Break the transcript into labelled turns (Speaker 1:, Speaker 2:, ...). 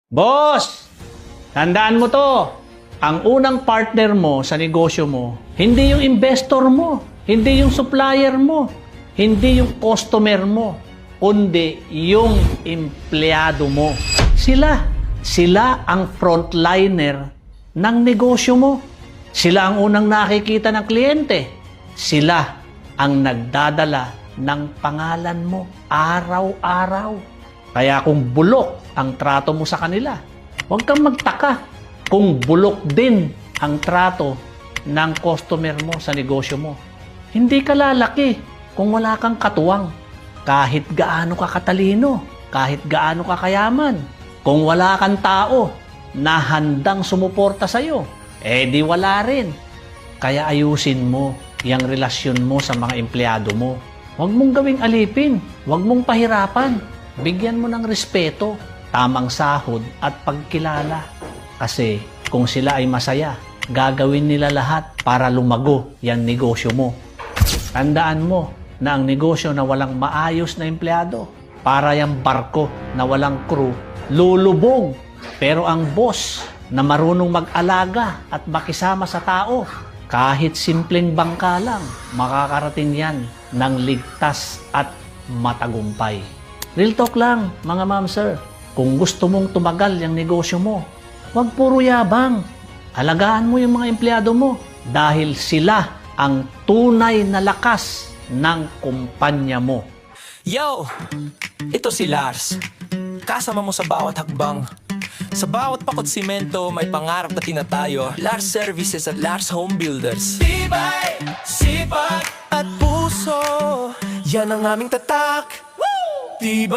Speaker 1: Boss! Tandaan mo to. Ang unang partner mo sa negosyo mo, hindi yung investor mo, hindi yung supplier mo, hindi yung customer mo, kundi yung empleyado mo. Sila ang frontliner ng negosyo mo. Sila ang unang nakikita ng kliyente. Sila ang nagdadala ng pangalan mo araw-araw. Kaya kung bulok ang trato mo sa kanila, huwag kang magtaka kung bulok din ang trato ng customer mo sa negosyo mo. Hindi ka lalaki kung wala kang katuwang. Kahit gaano ka katalino, kahit gaano ka kayaman, kung wala kang tao na handang sumuporta sa'yo, di wala rin. Kaya ayusin mo yung relasyon mo sa mga empleyado mo. Huwag mong gawing alipin, huwag mong pahirapan. Bigyan mo ng respeto, tamang sahod at pagkilala. Kasi kung sila ay masaya, gagawin nila lahat para lumago yung negosyo mo. Tandaan mo na ang negosyo na walang maayos na empleyado, para yung barko na walang crew, lulubog. Pero ang boss na marunong mag-alaga at makisama sa tao, kahit simpleng bangka lang, makakarating yan ng ligtas at matagumpay. Real talk lang, mga ma'am, sir. Kung gusto mong tumagal yung negosyo mo, huwag puro yabang. Alagaan mo yung mga empleyado mo dahil sila ang tunay na lakas ng kumpanya mo.
Speaker 2: Yo! Ito si Lars. Kasama mo sa bawat hakbang. Sa bawat pakot simento, may pangarap na tinatayo. Lars Services at Lars Home Builders. Tibay, sipag at puso, yan ang aming tatak. Tibay.